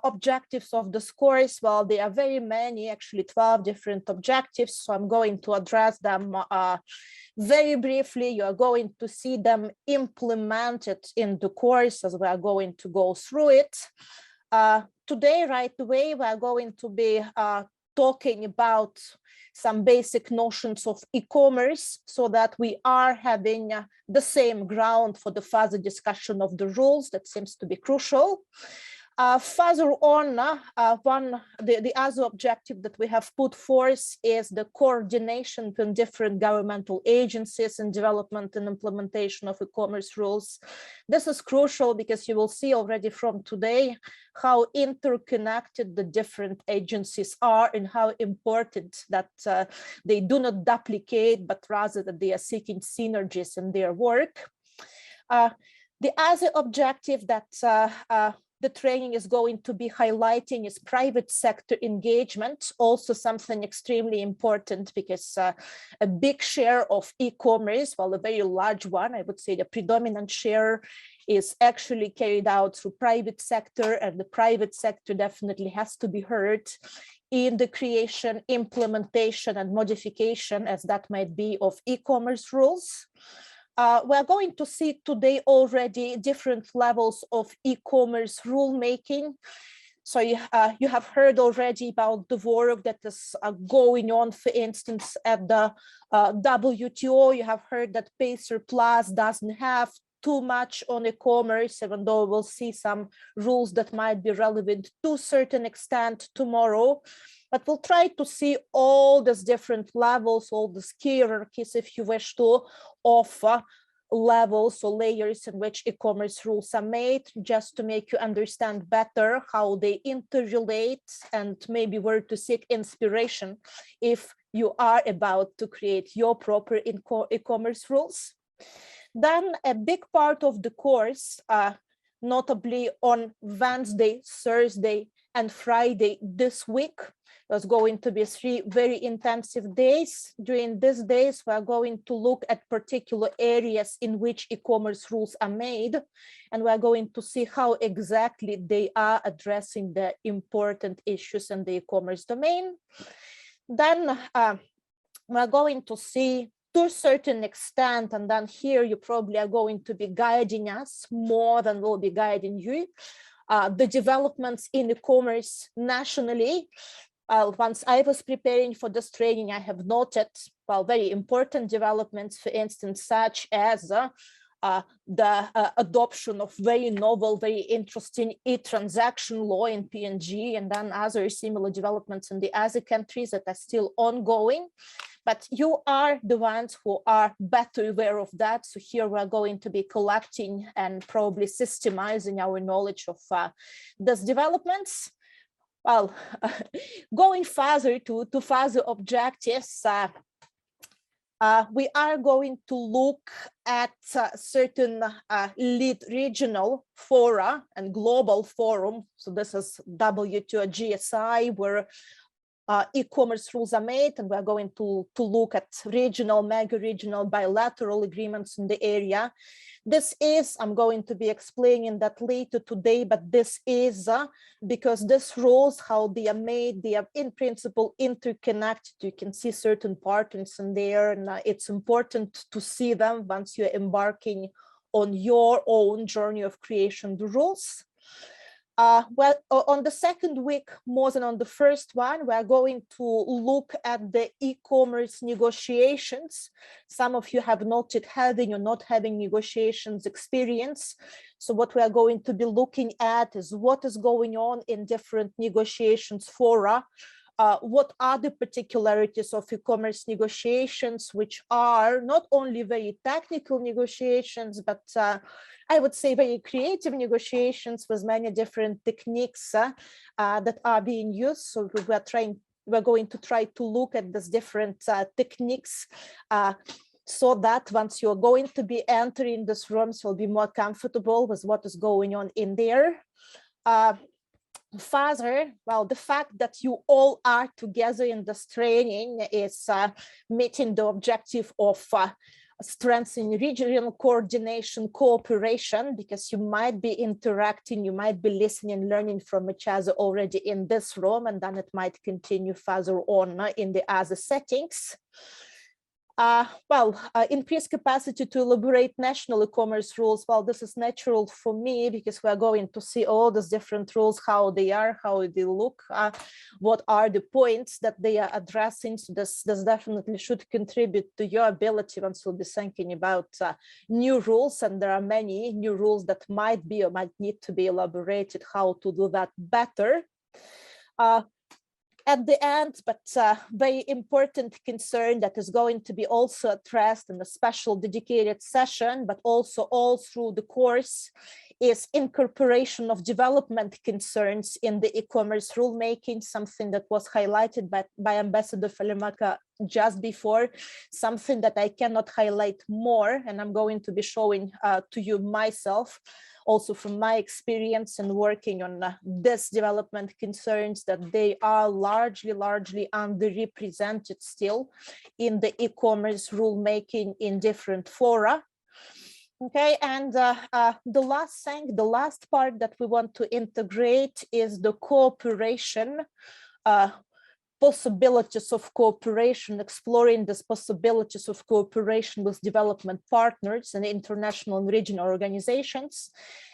objectives of this course, well, there are very many, actually 12 different objectives. So I'm going to address them very briefly. You are going to see them implemented in the course as we are going to go through it. Today, right away, we are going to be talking about some basic notions of e-commerce so that we are having the same ground for the further discussion of the rules. That seems to be crucial. Further on, the other objective that we have put forth is the coordination between different governmental agencies in development and implementation of e-commerce rules. This is crucial because you will see already from today how interconnected the different agencies are and how important that they do not duplicate, but rather that they are seeking synergies in their work. The other objective that the training is going to be highlighting is private sector engagement, also something extremely important because a big share of e-commerce, well, a very large one, I would say the predominant share is actually carried out through private sector, and the private sector definitely has to be heard in the creation, implementation, and modification, as that might be, of e-commerce rules. We're going to see today already different levels of e-commerce rulemaking. So you have heard already about the work that is going on, for instance, at the WTO. You have heard that PACER Plus doesn't have too much on e-commerce, even though we'll see some rules that might be relevant to a certain extent tomorrow. But we'll try to see all these different levels, all the hierarchies, if you wish to, of levels or layers in which e-commerce rules are made, just to make you understand better how they interrelate and maybe where to seek inspiration if you are about to create your proper e-commerce rules. Then a big part of the course, notably on Wednesday, Thursday, and Friday this week, there's going to be 3 very intensive days. During these days, we are going to look at particular areas in which e-commerce rules are made, and we are going to see how exactly they are addressing the important issues in the e-commerce domain. Then we are going to see, to a certain extent, and then here you probably are going to be guiding us more than we'll be guiding you, the developments in e-commerce nationally. Once I was preparing for this training, I have noted, well, very important developments, for instance, such as the adoption of very novel, very interesting e-transaction law in PNG, and then other similar developments in the other countries that are still ongoing. But you are the ones who are better aware of that. So here we're going to be collecting and probably systemizing our knowledge of these developments. Well, going further to further objectives, we are going to look at certain lead regional fora and global forum. So this is WTO GSI, where e-commerce rules are made, and we're going to look at regional, mega-regional, bilateral agreements in the area. This is, I'm going to be explaining that later today, but this is because these rules, how they are made, they are in principle interconnected. You can see certain patterns in there, and it's important to see them once you're embarking on your own journey of creation the rules. Well, on the second week, more than on the first one, we're going to look at the e-commerce negotiations. Some of you have noted having or not having negotiations experience. So what we are going to be looking at is what is going on in different negotiations fora. What are the particularities of e-commerce negotiations, which are not only very technical negotiations, but I would say very creative negotiations with many different techniques that are being used. So we're going to try to look at these different techniques so that once you're going to be entering these rooms, you'll be more comfortable with what is going on in there. Further, well, the fact that you all are together in this training is meeting the objective of strengthening regional coordination, cooperation, because you might be interacting, you might be listening, learning from each other already in this room, and then it might continue further on in the other settings. Increased capacity to elaborate national e-commerce rules. Well, this is natural for me because we're going to see all these different rules, how they are, how they look, what are the points that they are addressing. So this definitely should contribute to your ability once you'll be thinking about new rules. And there are many new rules that might be or might need to be elaborated, how to do that better. At the end, but very important concern that is going to be also addressed in a special dedicated session, but also all through the course, is incorporation of development concerns in the e-commerce rulemaking, something that was highlighted by Ambassador Falimaka just before, something that I cannot highlight more, and I'm going to be showing to you myself, also from my experience in working on this development concerns, that they are largely underrepresented still in the e-commerce rulemaking in different fora. Okay, and the last thing, the last part that we want to integrate is the cooperation, possibilities of cooperation, exploring these possibilities of cooperation with development partners and international and regional organizations.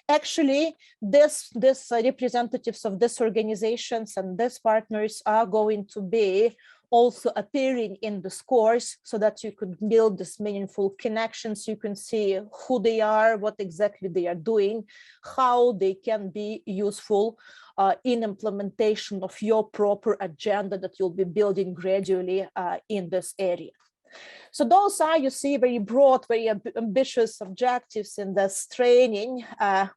Actually, this representatives of these organizations and these partners are going to be also appearing in this course so that you could build these meaningful connections. You can see who they are, what exactly they are doing, how they can be useful in implementation of your proper agenda that you'll be building gradually in this area. So those are, you see, very broad, very ambitious objectives in this training.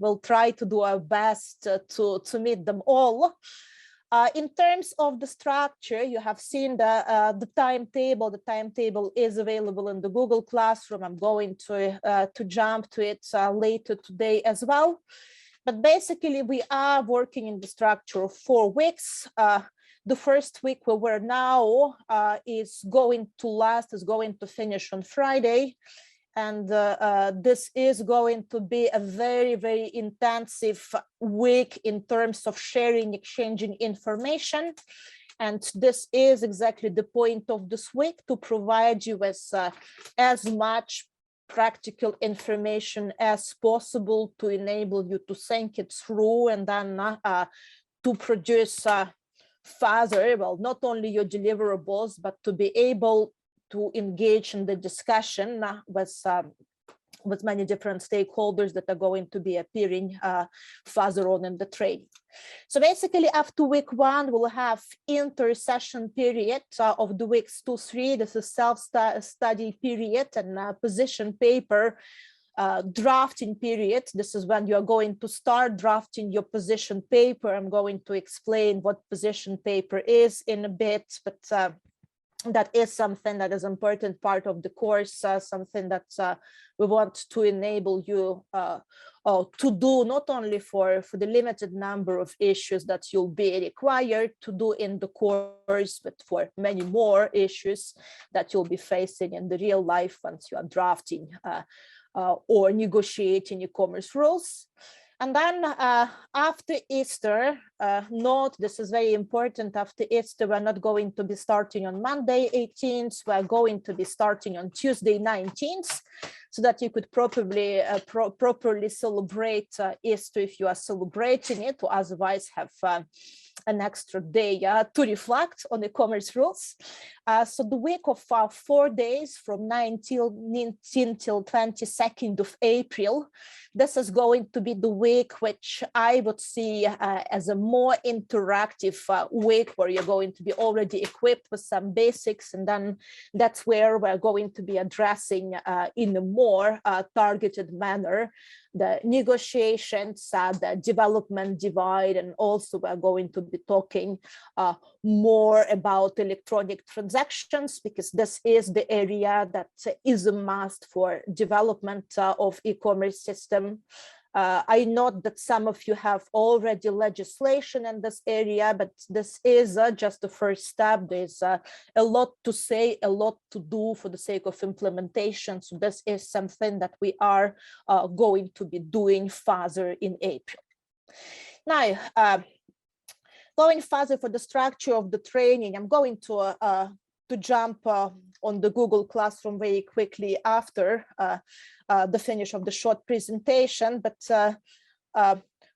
We'll try to do our best to meet them all. In terms of the structure, you have seen the timetable. The timetable is available in the Google Classroom. I'm going to jump to it later today as well. But basically, we are working in the structure of 4 weeks. The first week where we're now is going to finish on Friday. And this is going to be a very intensive week in terms of sharing, exchanging information. And this is exactly the point of this week, to provide you with as much practical information as possible to enable you to think it through and then to produce further, well, not only your deliverables, but to be able to engage in the discussion with many different stakeholders that are going to be appearing further on in the training. So basically, after week 1, we'll have inter-session period of the weeks 2-3. This is self-study period and position paper drafting period. This is when you're going to start drafting your position paper. I'm going to explain what position paper is in a bit, but that is something that is an important part of the course, something that we want to enable you to do, not only for the limited number of issues that you'll be required to do in the course, but for many more issues that you'll be facing in the real life once you are drafting or negotiating e-commerce rules. And then after Easter, note, this is very important, after Easter, we're not going to be starting on Monday 18th, we're going to be starting on Tuesday 19th, so that you could properly celebrate Easter if you are celebrating it, or otherwise have an extra day to reflect on the e-commerce rules. So the week of 4 days from 19 till 22nd of April, this is going to be the week which I would see as a more interactive week, where you're going to be already equipped with some basics, and then that's where we're going to be addressing in a more targeted manner the negotiations, the development divide, and also we're going to be talking more about electronic transactions, because this is the area that is a must for development of e-commerce system. I note that some of you have already legislation in this area, but this is just the first step. There's a lot to say, a lot to do for the sake of implementation. So this is something that we are going to be doing further in April. Now, going further for the structure of the training, I'm going to jump on the Google Classroom very quickly after the finish of the short presentation. But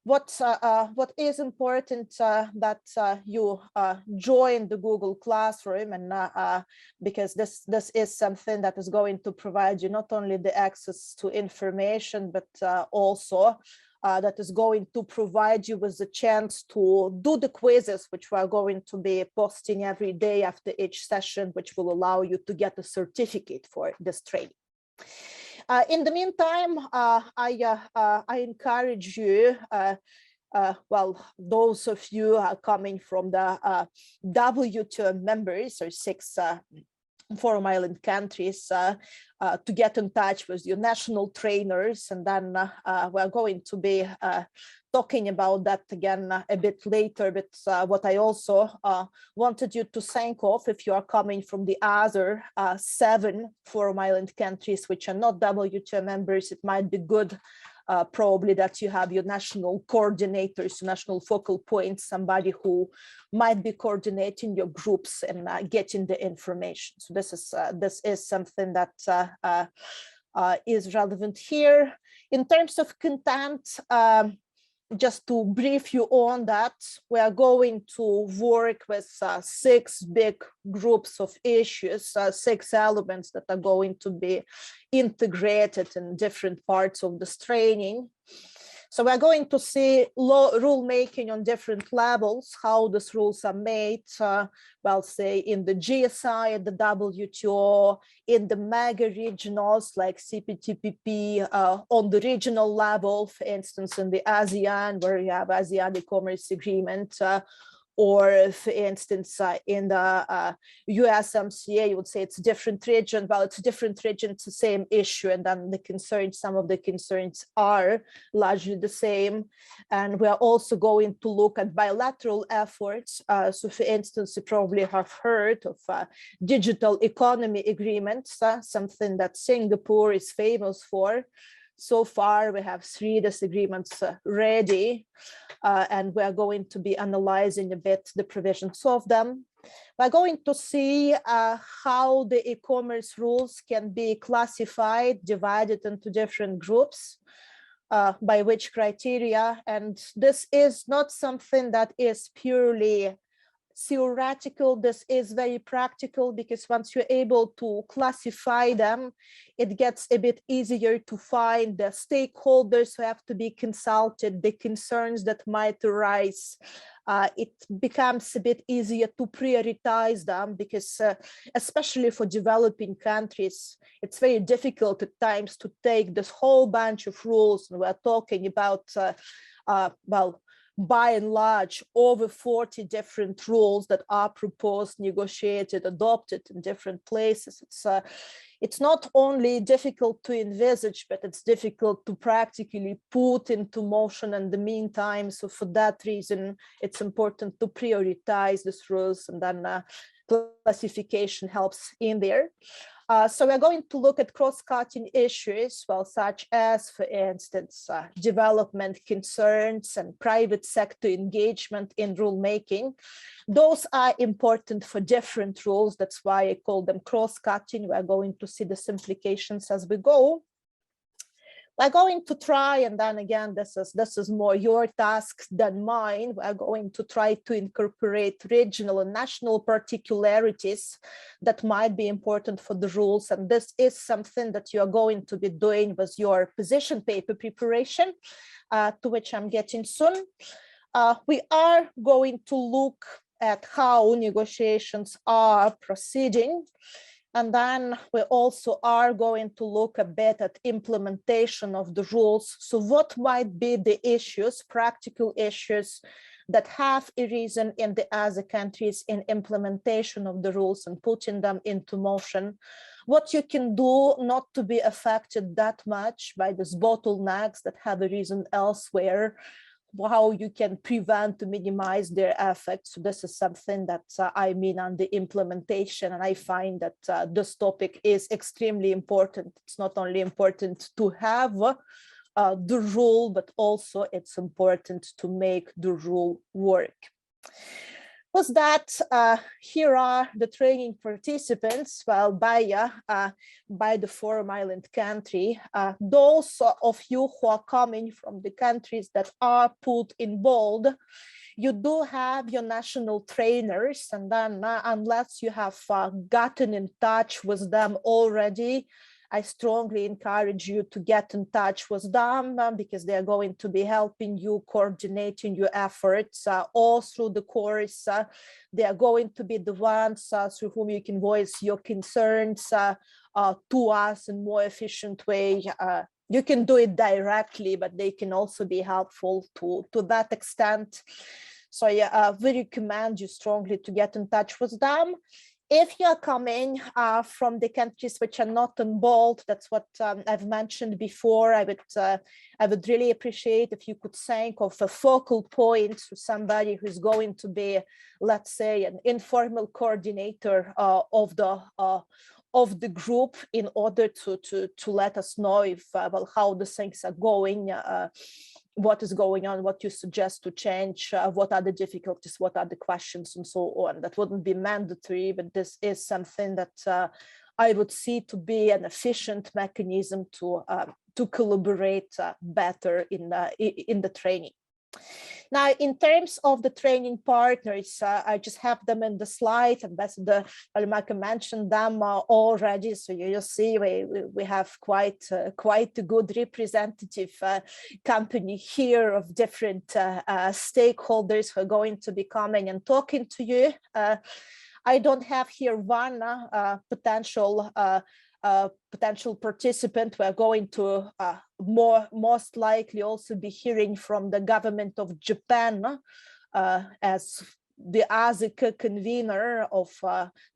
what is important that you join the Google Classroom, and because this is something that is going to provide you not only the access to information, but also that is going to provide you with the chance to do the quizzes, which we are going to be posting every day after each session, which will allow you to get a certificate for this training. In the meantime, I encourage you, well, those of you coming from the WTO members, or 6 Forum Island countries, to get in touch with your national trainers, and then we're going to be talking about that again a bit later. But what I also wanted you to think of, if you are coming from the other 7 Forum Island countries which are not WTO members, it might be good probably that you have your national coordinators, national focal points, somebody who might be coordinating your groups and getting the information. So this is something that is relevant here. In terms of content, just to brief you on that, we are going to work with 6 big groups of issues, 6 elements that are going to be integrated in different parts of this training. So we're going to see rule making on different levels, how these rules are made, well, say in the GSI, at the WTO, in the mega regionals like CPTPP, on the regional level, for instance, in the ASEAN, where you have ASEAN e-commerce agreement, or for instance, in the USMCA, you would say it's a different region. Well, it's a different region, it's the same issue, and then the concerns, some of the concerns are largely the same. And we are also going to look at bilateral efforts. So for instance, you probably have heard of digital economy agreements, something that Singapore is famous for. So far, we have 3 disagreements ready, and we're going to be analyzing a bit the provisions of them. We're going to see how the e-commerce rules can be classified, divided into different groups, by which criteria. And this is not something that is purely theoretical. This is very practical, because once you're able to classify them, it gets a bit easier to find the stakeholders who have to be consulted, the concerns that might arise. It becomes a bit easier to prioritize them, because especially for developing countries, it's very difficult at times to take this whole bunch of rules, and we're talking about, well, by and large, over 40 different rules that are proposed, negotiated, adopted in different places. It's not only difficult to envisage, but it's difficult to practically put into motion in the meantime. So for that reason, it's important to prioritize these rules, and then classification helps in there. So we're going to look at cross-cutting issues, well, such as, for instance, development concerns and private sector engagement in rulemaking. Those are important for different rules. That's why I call them cross-cutting. We're going to see the implications as we go. We're going to try, and then again, this is more your task than mine. We're going to try to incorporate regional and national particularities that might be important for the rules. And this is something that you are going to be doing with your position paper preparation, to which I'm getting soon. We are going to look at how negotiations are proceeding. And then we also are going to look a bit at implementation of the rules. So what might be the issues, practical issues, that have arisen in the other countries in implementation of the rules and putting them into motion, what you can do not to be affected that much by these bottlenecks that have arisen elsewhere, how you can prevent to minimize their effects. So this is something that I mean on the implementation, and I find that this topic is extremely important. It's not only important to have the rule, but also it's important to make the rule work. Was that here are the training participants, well, by the Forum Island country. Those of you who are coming from the countries that are put in bold, you do have your national trainers, and then unless you have gotten in touch with them already, I strongly encourage you to get in touch with them because they are going to be helping you, coordinating your efforts all through the course. They are going to be the ones through whom you can voice your concerns to us in a more efficient way. You can do it directly, but they can also be helpful to that extent. So I very recommend you strongly to get in touch with them. If you're coming from the countries which are not in bold, that's what I've mentioned before, I would really appreciate if you could think of a focal point to somebody who's going to be, let's say, an informal coordinator of the group in order to let us know if well, how the things are going, what is going on, what you suggest to change, what are the difficulties, what are the questions, and so on. That wouldn't be mandatory, but this is something that I would see to be an efficient mechanism to collaborate better in the training. Now, in terms of the training partners, I just have them in the slide. Ambassador Valimacha mentioned them already, so you see we have quite a good representative company here of different stakeholders who are going to be coming and talking to you. I don't have here one potential participant. We're going to most likely also be hearing from the government of Japan as the ASIC convener of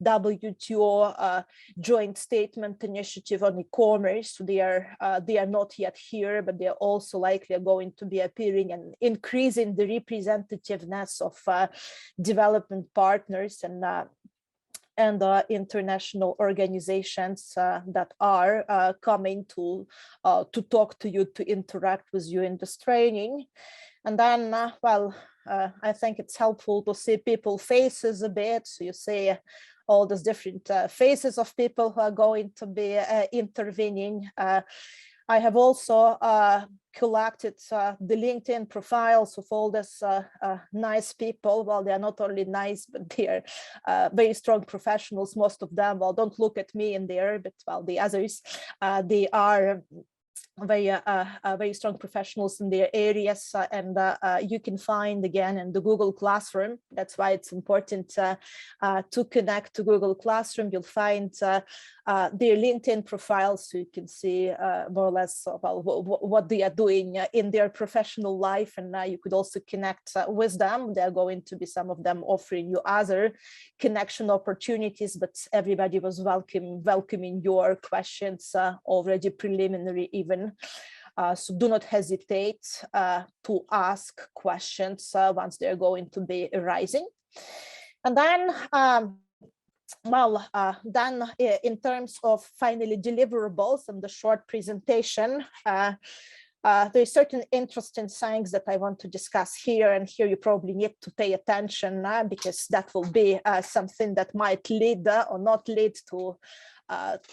WTO joint statement initiative on e-commerce. They are not yet here, but they are also likely going to be appearing and increasing the representativeness of development partners and international organizations that are coming to talk to you, to interact with you in this training. And then, well, I think it's helpful to see people's faces a bit. So you see all these different faces of people who are going to be intervening. I have also collected the LinkedIn profiles of all these nice people. Well, they are not only nice, but they are very strong professionals. Most of them, well, don't look at me in there, but well, the others, they are very strong professionals in their areas, and you can find again in the Google Classroom. That's why it's important to connect to Google Classroom. You'll find their LinkedIn profiles, so you can see more or less well, what they are doing in their professional life, and you could also connect with them. There are going to be some of them offering you other connection opportunities, but everybody was welcoming your questions already preliminary even. So do not hesitate to ask questions once they're going to be arising. And then, then in terms of finally deliverables and the short presentation, there's certain interesting things that I want to discuss here, and here you probably need to pay attention because that will be something that might lead or not lead to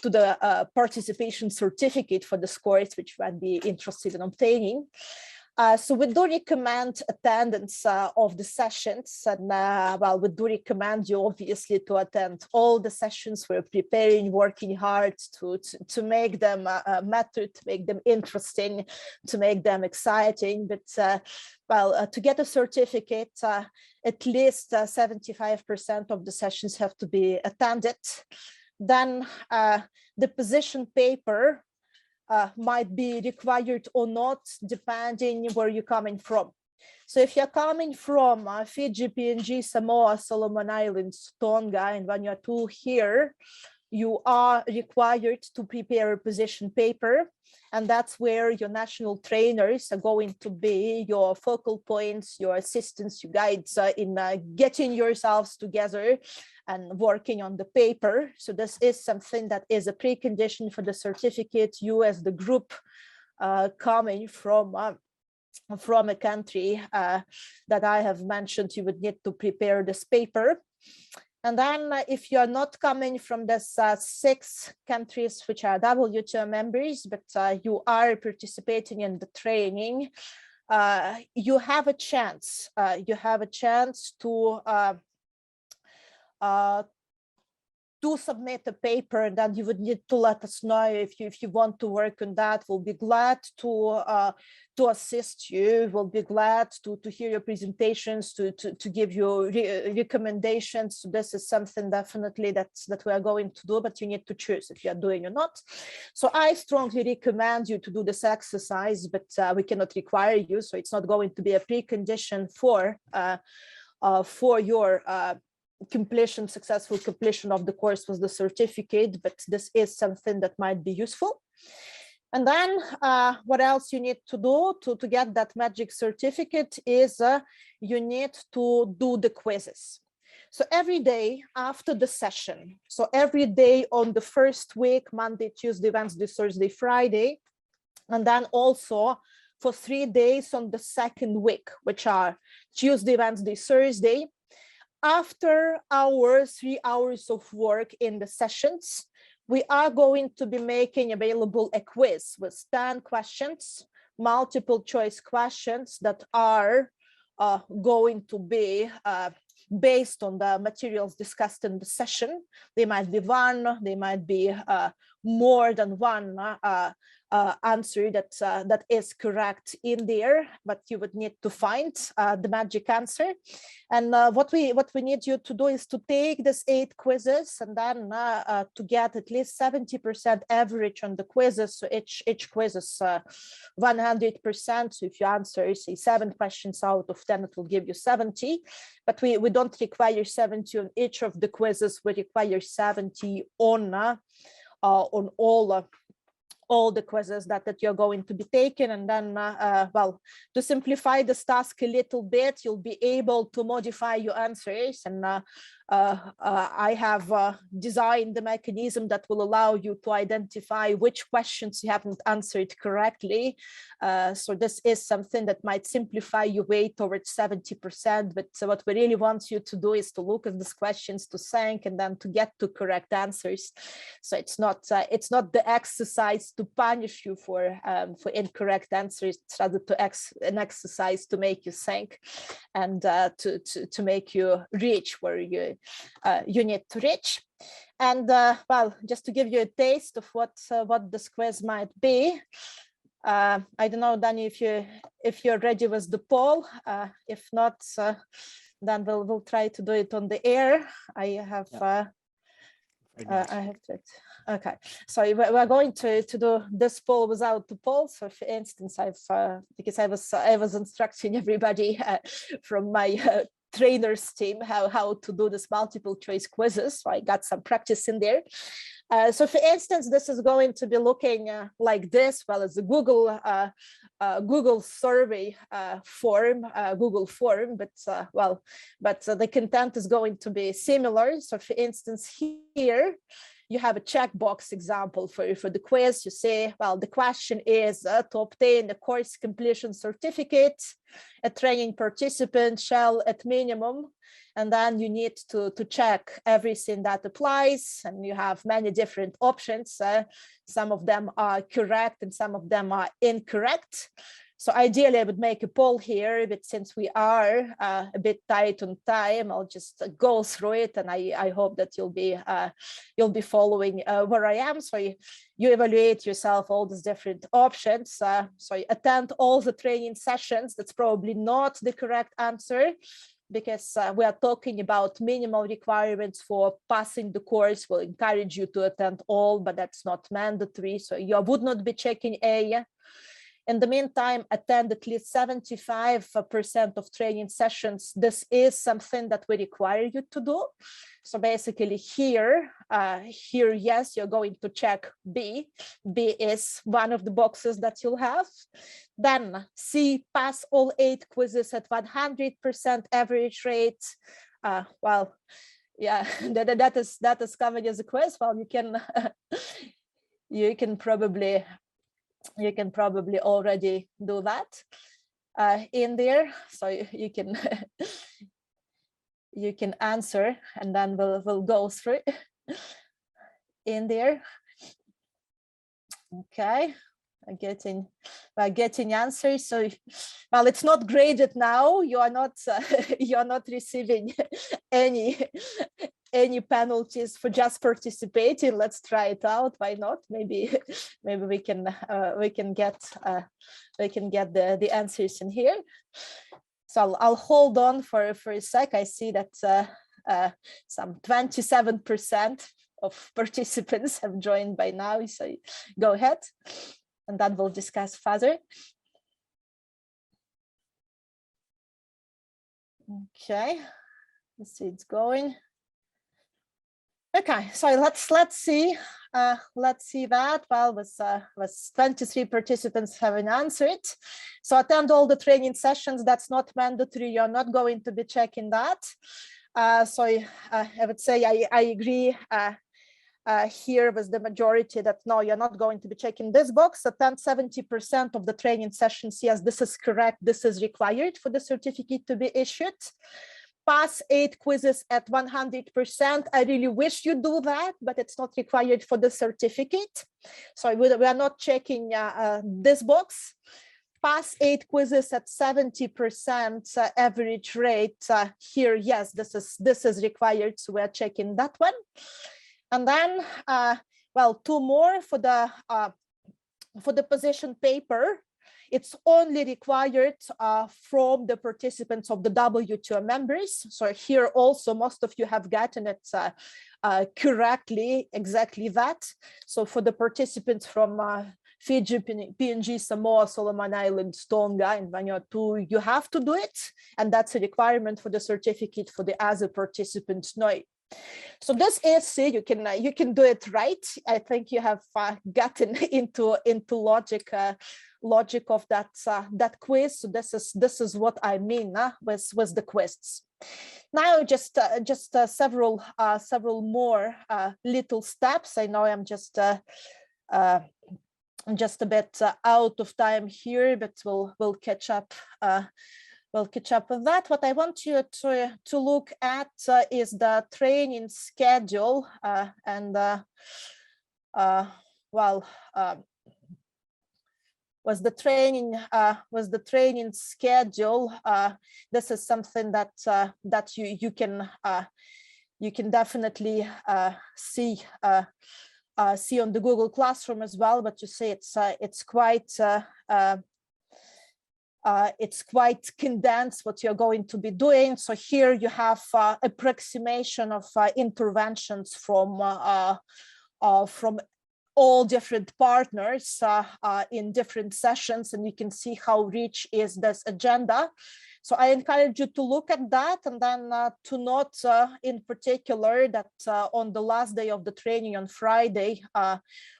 the participation certificate for the course, which you might be interested in obtaining. So we do recommend attendance of the sessions, and well, we do recommend you obviously to attend all the sessions. We're preparing, working hard to make them matter, to make them interesting, to make them exciting. But well, to get a certificate, at least 75% of the sessions have to be attended. Then the position paper might be required or not, depending where you're coming from. So if you're coming from Fiji, PNG, Samoa, Solomon Islands, Tonga, and Vanuatu here, you are required to prepare a position paper. And that's where your national trainers are going to be your focal points, your assistants, your guides in getting yourselves together and working on the paper. So this is something that is a precondition for the certificate. You as the group coming from a country that I have mentioned, you would need to prepare this paper. And then if you're not coming from the 6 countries which are WTO members, but you are participating in the training, you have a chance. To submit a paper, and then you would need to let us know if you want to work on that. We'll be glad to assist you. We'll be glad to hear your presentations, to give you recommendations. So this is something definitely that we are going to do, but you need to choose if you are doing or not. So I strongly recommend you to do this exercise, but we cannot require you, so it's not going to be a precondition for your successful completion of the course with the certificate, but this is something that might be useful. And then what else you need to do to get that magic certificate is you need to do the quizzes. So every day after the session, so every day on the first week, Monday, Tuesday, Wednesday, Thursday, Friday, and then also for 3 days on the second week, which are Tuesday, Wednesday, Thursday. After our 3 hours of work in the sessions, we are going to be making available a quiz with 10 questions, multiple choice questions that are going to be based on the materials discussed in the session. They might be one, they might be more than one answer that is correct in there, but you would need to find the magic answer. And what we need you to do is to take these 8 quizzes and then to get at least 70% average on the quizzes. So each quiz is 100%. So if you answer, say, 7 questions out of 10, it will give you 70. But we don't require 70 on each of the quizzes. We require 70 on all the quizzes that you're going to be taking. And then, well, to simplify this task a little bit, you'll be able to modify your answers. And I have designed the mechanism that will allow you to identify which questions you haven't answered correctly. So this is something that might simplify your way towards 70%. But what we really want you to do is to look at these questions, to think, and then to get to correct answers. So it's not the exercise to punish you for incorrect answers. It's rather an exercise to make you think and to make you reach where you need to reach. And well, just to give you a taste of what this quiz might be. I don't know, Danny, if you're ready with the poll. If not, then we'll try to do it on the air. I have it. Okay, so we're going to do this poll without the poll. So for instance, because I was instructing everybody from my trainers team how to do this multiple choice quizzes. So I got some practice in there. So for instance, this is going to be looking like this, well as a Google survey form, but the content is going to be similar. So for instance, here you have a checkbox example for the quiz. You say, well, the question is to obtain a course completion certificate, a training participant shall at minimum, and then you need to check everything that applies, and you have many different options. Some of them are correct and some of them are incorrect. So ideally, I would make a poll here, but since we are a bit tight on time, I'll just go through it, and I hope that you'll be following where I am. So you evaluate yourself all these different options. So you attend all the training sessions. That's probably not the correct answer, because we are talking about minimal requirements for passing the course. We'll encourage you to attend all, but that's not mandatory. So you would not be checking A. In the meantime, attend at least 75% of training sessions. This is something that we require you to do. So basically here, yes, you're going to check B. B is one of the boxes that you'll have. Then C, pass all 8 quizzes at 100% average rate. Well, yeah, that is covered as a quiz. Well, you can you can probably already do that in there, so you can you can answer, and then we'll go through in there. Okay, we're getting answers. So, well, it's not graded now. You are not you're not receiving any penalties for just participating. Let's try it out. Why not? Maybe we can get the answers in here. So I'll hold on for a sec. I see that some 27% of participants have joined by now. So go ahead, and then we'll discuss further. Okay, let's see, it's going. Okay, so let's see that. Well, was 23 participants having answered. So attend all the training sessions. That's not mandatory. You're not going to be checking that. So I would say I agree here with the majority that no, you're not going to be checking this box. Attend 70% of the training sessions. Yes, this is correct. This is required for the certificate to be issued. Pass 8 quizzes at 100%. I really wish you do that, but it's not required for the certificate. So we are not checking this box. Pass 8 quizzes at 70% average rate. Here, yes, this is required. So we're checking that one. And then, well, 2 more for the position paper. It's only required from the participants of the WTO members. So here also, most of you have gotten it correctly, exactly that. So for the participants from Fiji, PNG, Samoa, Solomon Islands, Tonga, and Vanuatu, you have to do it. And that's a requirement for the certificate for the other participants. No. So this is, you can do it right. I think you have gotten into logic of that quiz. So this is what I mean with the quizzes. Now just several more little steps. I know I'm just a bit out of time here, but we'll catch up. We'll catch up with that. What I want you to look at is the training schedule was the training schedule. This is something that you can definitely see on the Google Classroom as well. But you see, it's quite condensed what you're going to be doing. So here you have approximation of interventions from all different partners in different sessions, and you can see how rich is this agenda. So I encourage you to look at that, and then to note in particular that on the last day of the training on Friday,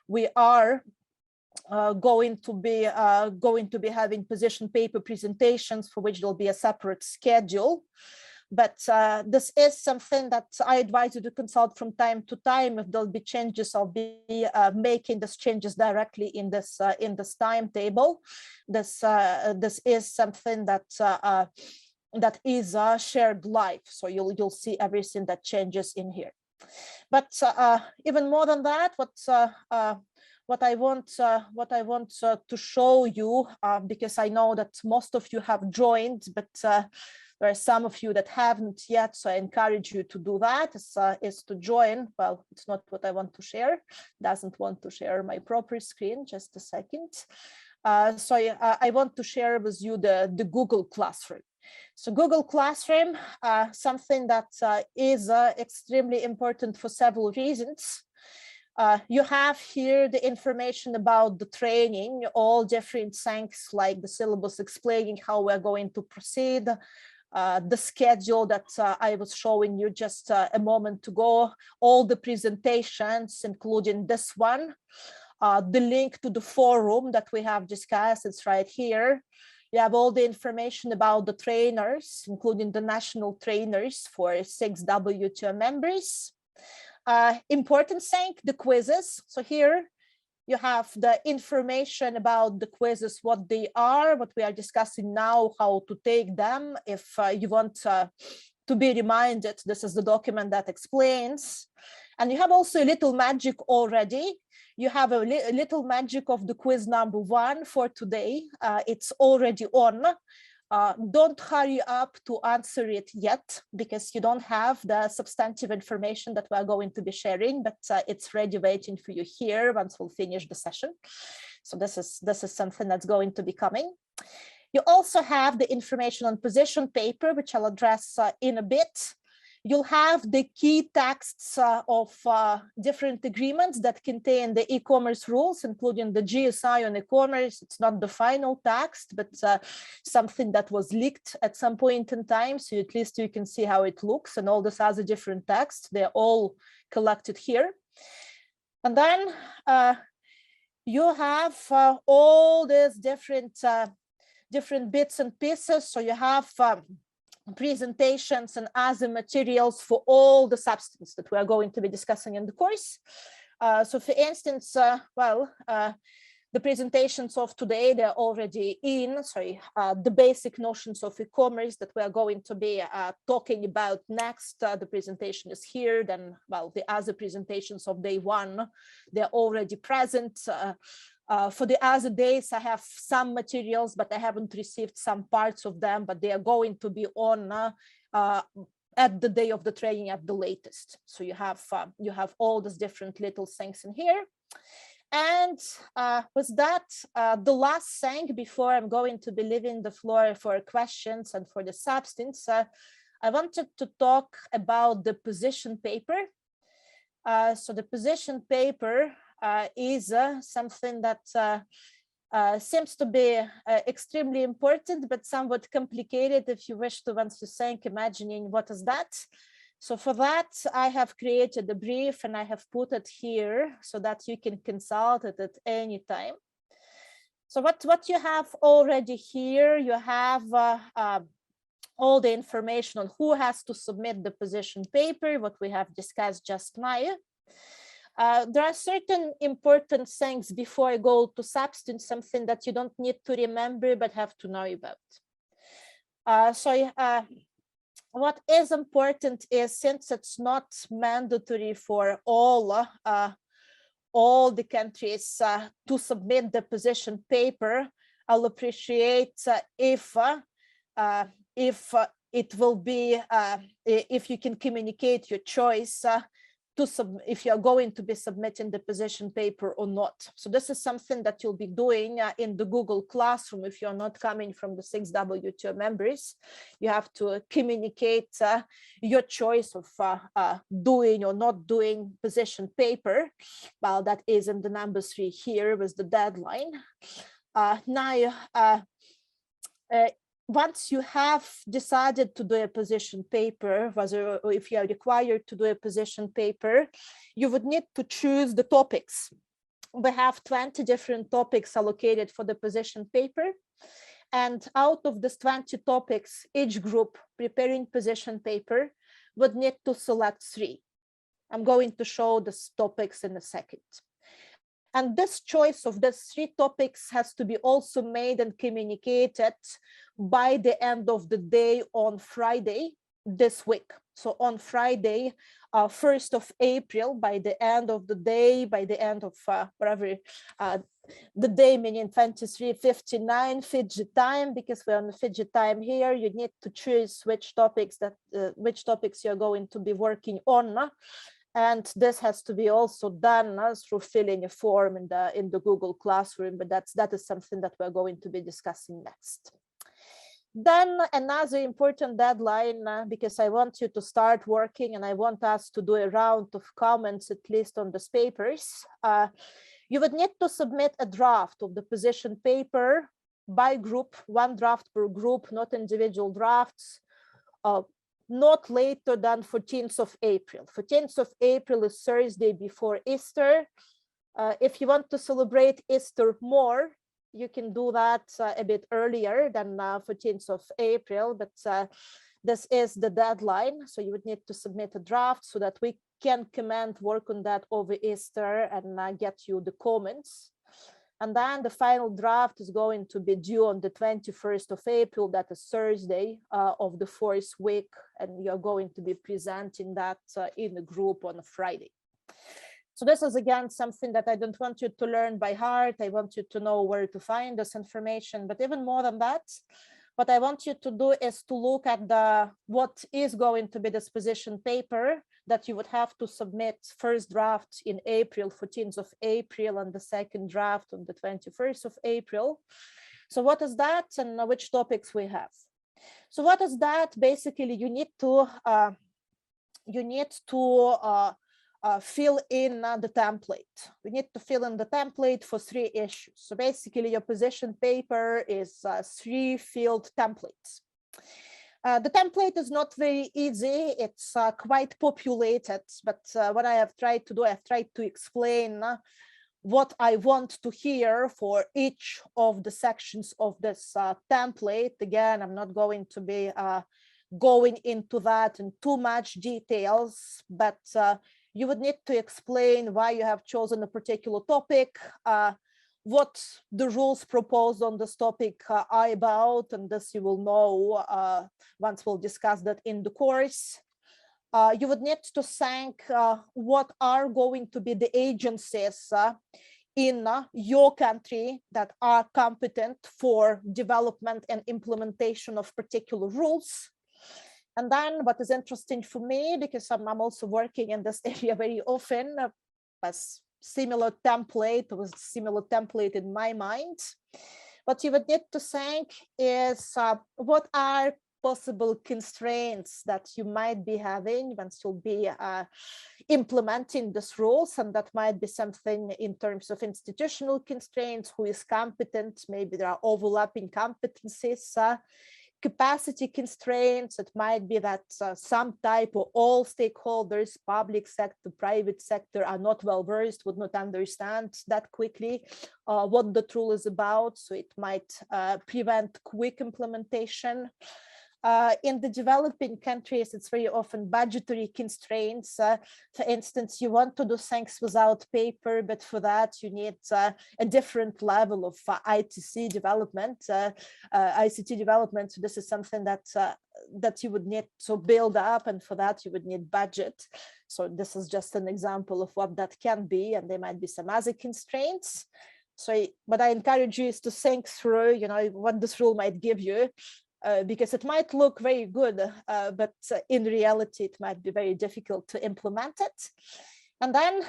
we are going to be having position paper presentations for which there'll be a separate schedule. But this is something that I advise you to consult from time to time. If there'll be changes, I'll be making these changes directly in this timetable. This is something that is shared live, so you'll see everything that changes in here. But even more than that, what I want to show you, because I know that most of you have joined, but there are some of you that haven't yet, so I encourage you to do that, is to join. Well, it's not what I want to share. Doesn't want to share my proper screen, just a second. So I want to share with you the Google Classroom. So Google Classroom, something that is extremely important for several reasons. You have here the information about the training, all different things like the syllabus explaining how we're going to proceed, the schedule that I was showing you just a moment ago, all the presentations, including this one, the link to the forum that we have discussed, it's right here. You have all the information about the trainers, including the national trainers for 6W2 members. Important thing, the quizzes. So here you have the information about the quizzes, what they are, what we are discussing now, how to take them. If you want to be reminded, this is the document that explains. And you have also a little magic already. You have a little magic of the quiz number 1 for today. It's already on. Don't hurry up to answer it yet, because you don't have the substantive information that we're going to be sharing, but it's ready waiting for you here once we'll finish the session. So this is something that's going to be coming. You also have the information on position paper, which I'll address in a bit. You'll have the key texts of different agreements that contain the e-commerce rules, including the GSI on e-commerce. It's not the final text, but something that was leaked at some point in time. So at least you can see how it looks, and all these other different texts, they're all collected here. And then you have all these different bits and pieces. So you have presentations and other materials for all the substance that we are going to be discussing in the course. So for instance, the presentations of today, they're already in, the basic notions of e-commerce that we are going to be talking about next. The presentation is here, then, the other presentations of day 1, they're already present. For the other days, I have some materials, but I haven't received some parts of them, but they are going to be on at the day of the training at the latest. So you have all these different little things in here. And with that, the last thing before I'm going to be leaving the floor for questions and for the substance, I wanted to talk about the position paper. So the position paper is something that seems to be extremely important, but somewhat complicated if you wish to want to think, imagining what is that. So for that, I have created a brief and I have put it here so that you can consult it at any time. So what you have already here, you have all the information on who has to submit the position paper, what we have discussed just now. There are certain important things before I go to substance, something that you don't need to remember but have to know about. What is important is, since it's not mandatory for all the countries to submit the position paper, I'll appreciate if it will be, if you can communicate your choice if you're going to be submitting the position paper or not. So this is something that you'll be doing in the Google Classroom. If you're not coming from the 6W2 members, you have to communicate your choice of doing or not doing position paper. Well, that is in the number 3 here with the deadline. Once you have decided to do a position paper, whether or if you are required to do a position paper, you would need to choose the topics. We have 20 different topics allocated for the position paper. And out of these 20 topics, each group preparing position paper would need to select 3. I'm going to show these topics in a second. And this choice of the 3 topics has to be also made and communicated by the end of the day on Friday this week. So on Friday, 1st of April, by the end of the day, by the end of the day, meaning 23:59 Fiji time, because we're on the Fiji time here, you need to choose which topics you're going to be working on. And this has to be also done through filling a form in the Google Classroom, but that is something that we're going to be discussing next. Then another important deadline, because I want you to start working and I want us to do a round of comments, at least on these papers. You would need to submit a draft of the position paper by group, one draft per group, not individual drafts, not later than 14th of April. 14th of April is Thursday before Easter. If you want to celebrate Easter more, you can do that a bit earlier than 14th of April, but this is the deadline. So you would need to submit a draft so that we can comment, work on that over Easter and get you the comments. And then the final draft is going to be due on the 21st of April, that is Thursday of the fourth week. And you're going to be presenting that in a group on a Friday. So this is, again, something that I don't want you to learn by heart. I want you to know where to find this information. But even more than that, what I want you to do is to look at what is going to be this position paper that you would have to submit first draft in April, 14th of April, and the second draft on the 21st of April. So what is that and which topics we have? So what is that? Basically, you need to fill in the template. We need to fill in the template for 3 issues. So basically your position paper is 3 field templates. The template is not very easy. It's quite populated, but what I have tried to do, I've tried to explain what I want to hear for each of the sections of this template. Again, I'm not going to be going into that in too much details, but you would need to explain why you have chosen a particular topic, what the rules proposed on this topic are about, and this you will know once we'll discuss that in the course. You would need to thank what are going to be the agencies in your country that are competent for development and implementation of particular rules. And then what is interesting for me, because I'm also working in this area very often, as similar template in my mind. What you would need to think is what are possible constraints that you might be having once you'll be implementing these rules, and that might be something in terms of institutional constraints, who is competent, maybe there are overlapping competencies, capacity constraints. It might be that some type of all stakeholders, public sector, private sector, are not well versed, would not understand that quickly what the tool is about. So it might prevent quick implementation. In the developing countries, it's very often budgetary constraints. For instance, you want to do things without paper, but for that you need a different level of ICT development. So this is something that you would need to build up, and for that you would need budget. So this is just an example of what that can be, and there might be some other constraints. So what I encourage you is to think through, what this rule might give you. Because it might look very good, but in reality, it might be very difficult to implement it. And then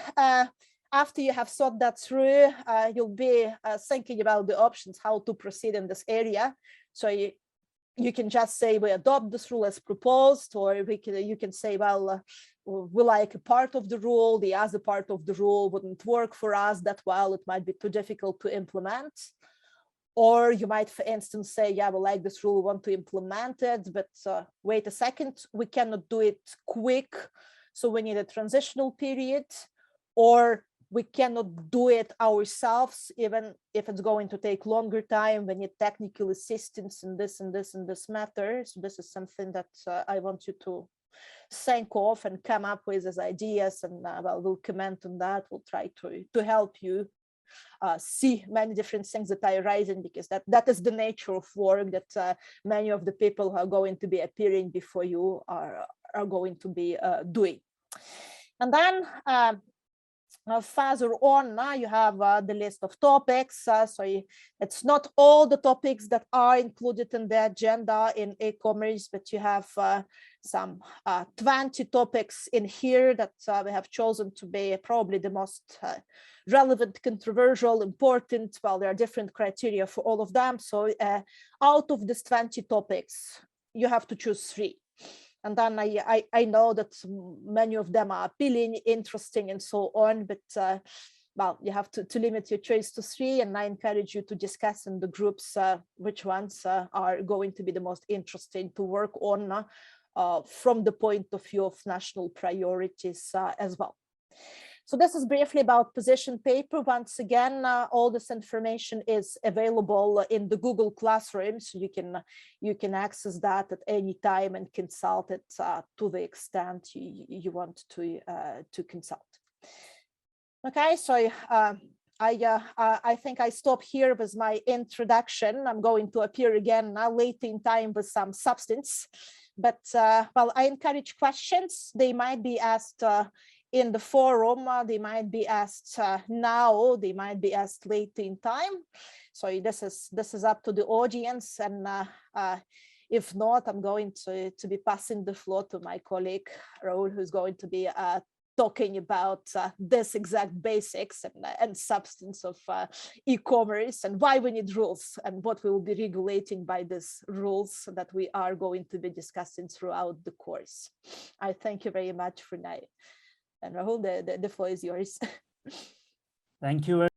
after you have thought that through, you'll be thinking about the options, how to proceed in this area. So you can just say, we adopt this rule as proposed, or you can say, well, we like a part of the rule, the other part of the rule wouldn't work for us that well, it might be too difficult to implement. Or you might, for instance, say, yeah, we like this rule, we want to implement it, but wait a second, we cannot do it quick, so we need a transitional period, or we cannot do it ourselves, even if it's going to take longer time, we need technical assistance in this and this and this matter. So this is something that I want you to think of and come up with as ideas, and we'll comment on that. We'll try to help you see many different things that are arising, because that is the nature of work that many of the people who are going to be appearing before you are going to be doing. And then further on, now you have the list of topics. So it's not all the topics that are included in the agenda in e-commerce, but you have some 20 topics in here that we have chosen to be probably the most relevant, controversial, important. Well, there are different criteria for all of them. So out of these 20 topics, you have to choose 3. And then I know that many of them are appealing, interesting, and so on, but well, you have to limit your choice to 3, and I encourage you to discuss in the groups which ones are going to be the most interesting to work on from the point of view of national priorities as well. So this is briefly about position paper. Once again, all this information is available in the Google Classroom, so you can access that at any time and consult it to the extent you want to consult. Okay, so I think I stop here with my introduction. I'm going to appear again later in time with some substance, but well, I encourage questions. They might be asked in the forum, they might be asked now, they might be asked later in time. So this is up to the audience, and if not, I'm going to be passing the floor to my colleague Raul, who's going to be talking about this exact basics and substance of e-commerce, and why we need rules, and what we will be regulating by these rules that we are going to be discussing throughout the course. I thank you very much for now. And Rahul, the floor is yours. Thank you.